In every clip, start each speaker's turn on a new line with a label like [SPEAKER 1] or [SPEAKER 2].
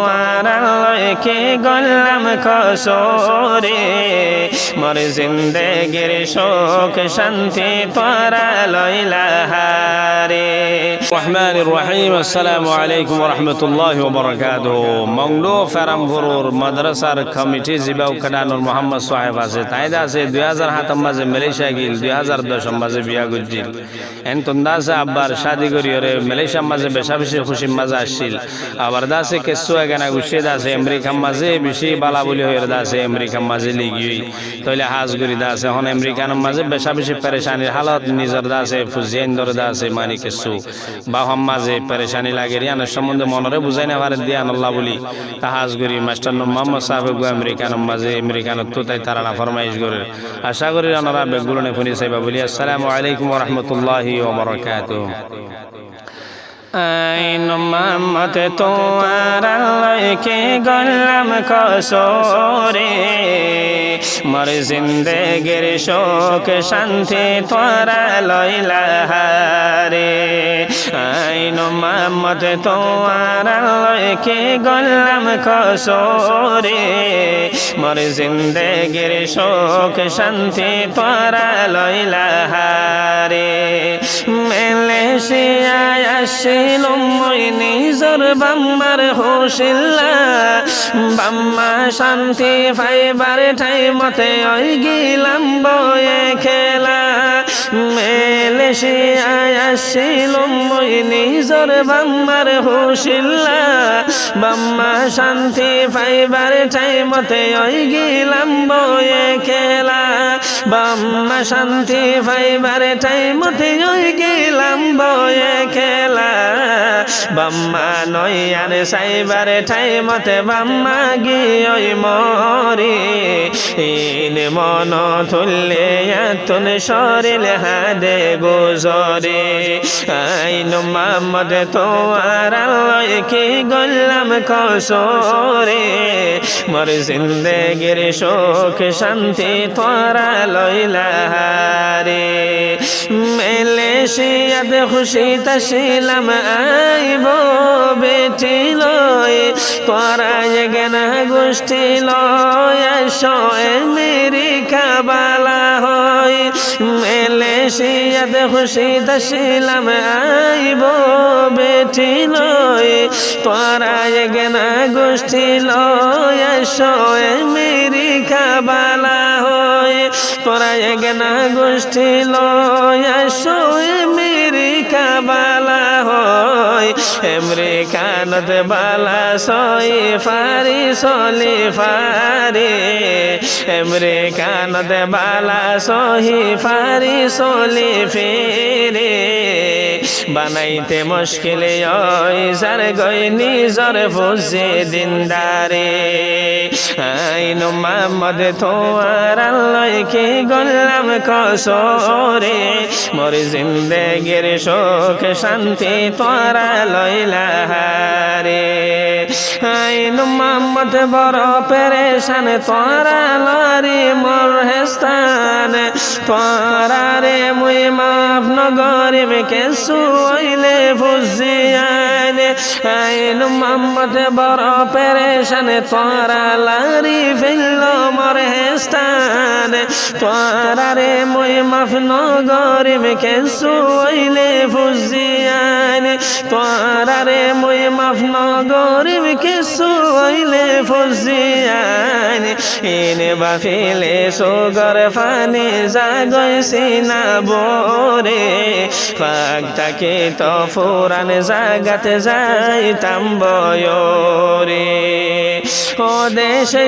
[SPEAKER 1] তোমার লয়কে গল্লাম কসরে মোর জিন্দেগির শোক শান্তি তোরা লইলা হারে রহমানির রহিম আসসালামু আলাইকুম ওয়া রাহমাতুল্লাহি ওয়া বারাকাতুহু মংলো ফারামপুর মাদ্রাসার কমিটি জিবাউ কানানুর মোহাম্মদ সাহেব আছে তাইদা আছে 2007 মাঝে মালয়েশিয়া গিল 2010 মাঝে বিয়া গজিল এন তন্দাসে আব্বার শাদি করিয়রে মালয়েশিয়া মাঝে বেশা বেশি খুশি মাঝে আসছিল আবার দাসে কেসু এখানে গুছিয়ে দাসে আমেরিকা মাঝে বেশি বালা বলি হয়ে দাসে আমেরিকা মাঝে লিগি তইলে হাজ করি দাসে এখন আমেরিকান মাঝে বেশা বেশি পেরেশানির হালত নিজের দাসে ফুজিয়েন ধরে দাসে মানি কেসু বা হম মাঝে পেরেশানি লাগে রিয়ানের সম্বন্ধে মনরে বুঝাই না পারে দিয়ান আল্লাহ বলি তা হাজ করি মাস্টার মোহাম্মদ সাহেব গো আমেরিকান মাঝে আমেরিকান তো তাই তারা না ফরমাইশ করে আশা করি ওনারা বেগুলো নে শুনি সাইবা বলি আসসালামু আলাইকুম ওয়া রাহমাতুল্লাহি ওয়া বারাকাতুহু আইন মোহাম্মদ তোমার লয়কে গল্লাম কসরে মোর জিন্দেগির শোক শান্তি তোরা লইলা হারে আইন মোহাম্মদ তোমার লয়কে গল্লাম কসরে মোর জিন্দেগির শোক শান্তি তোরা লইলা হারে মালয়েশিয়ায় আসিলুম মই নিজর বাম্মার হোশিল্লা বাম্মা শান্তি পাইবার ঠাই মতে ওই গিলাম বয়ে খেলা মালয়েশিয়ায় আসিলুম মই নিজর বাম্মার হোশিল্লা বাম্মা শান্তি পাইবার ঠাই মতে ওই গিলাম বয়ে খেলা বাম্মা শান্তি পাইবার ঠাই মতে ওই গিলাম বয়ে খেলা বাম্মা নই আর সাইবার ঠাই মতে বাম্মা গিয়ে মরি ইন মন তুললে তুন শরীর হাদে গোজরে আইন মোহাম্মদ তোমার লয়কে গল্লাম কসরে মোর জিন্দেগির শোক শান্তি তোরা লইলা হারে মালয়েশিয়াতে খুশি তাছিলাম আইব বেটি লয় তোরা এগেনা গোষ্ঠী লয় আসো আমেরিকা বালা হয় মালয়েশিয়াতে খুশি তাছিলাম আইব বেটি লয় তোরা এগেনা গোষ্ঠী লয় আসো আমেরিকা বালা হয় তোরা এগেনা গোষ্ঠী লয় আসো আমেরিকা বালা হয় আমেরিকানত বালা সই ফারি সলি ফারি আমেরিকানত বালা সহি ফারি সলি ফেরে বানাইতে মুশকিল ওই যার গই নিজর ফুজে দিনদারে আইন মোহাম্মদ তোমার লয়কে গল্লাম কসরে মোর জিন্দেগির শোক শান্তি তোরা লইলা হারে আইন মোহাম্মদ বড় পেরেশান তোরা লরি মোর হেস্তান তোরা রে মুই মাফ নগরিব কেসু হইলে ফুজিয়ান আইন মোহাম্মদ বড় পেরেশান তোরা লারি ফেলল মোর হেস্তান তোরা রে মুই মাফ নগরিব কেসু হইলে ফুজিয়ান তোরা রে মুই মাফ নগরিব কেসু হইলে ফুজিয়ান ইনে বাফিলে সোগর ফানি জাগইছি না বোরে পাক তাকে তো ফুরান জাগাতে যাইতাম বয়রে ও দেশে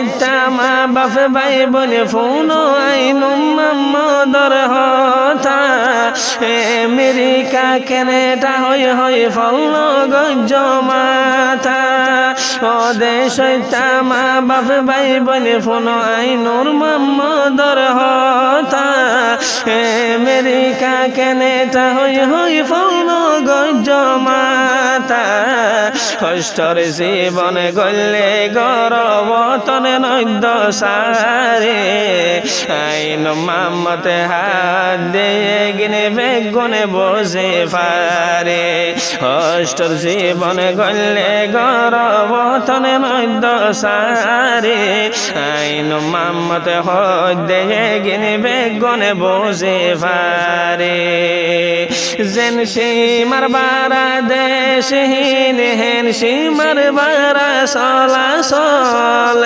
[SPEAKER 1] মা বাপ ভাই বলে ফোন আইন মোহাম্মদর হতা আমেরিকা কেনেটা হই হই ফল গজ্জ মাথা ও দেশে মা বাপ ভাই বলে ফোন আইনুর মোহাম্মদর হতা আমেরিকা কেনেটা হই হই ফল গজ্জ মাথা কষ্টর জীবন গলে গর গরবতনে নৈদ্য সারে আইন মামতে হাত দিয়ে গিনে বেগুনে বসে পারে অষ্টর জীবনে গলে গরবতনে নৈদ্য সারে আইন মামতে হাত দিয়ে গিনে বেগুনে বসে পারে যেন সীমার বারা দেশহীন হেন সীমার বারা চলাচল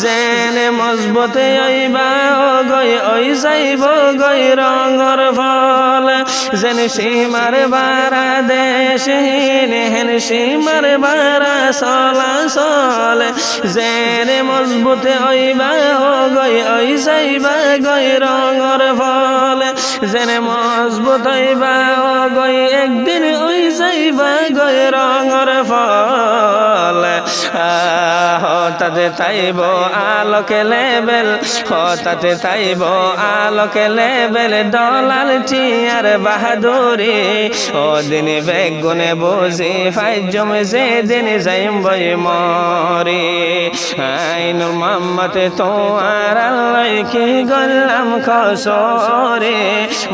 [SPEAKER 1] যেন মজবুত ওইবা গই ওই যাইব গই রঙর ফল যেন সীমার বারা দেশহীন হেন সীমার বারা চলাচল যেন মজবুত ওইবা গই ওই যাইবা গই রঙর ফল যেন মজবুত হইবা গই একদিন ওই যাইবা গই রঙর ফল হঠাতে তাইব আলোকে লেবেল হঠাতে তাইব আলোকে লেবেল দলাল টিয়ার বাহাদুরি ও দিন বেগুনে বুঝি ফাইজমে যে দিন যাইম বই মরি আইনুর মোহাম্মতে তোমার আল্লাহ কি গল্লাম খসরে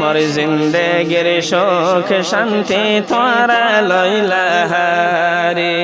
[SPEAKER 1] মর জিন্দেগির সুখ শান্তি তোরা লইলা হারে।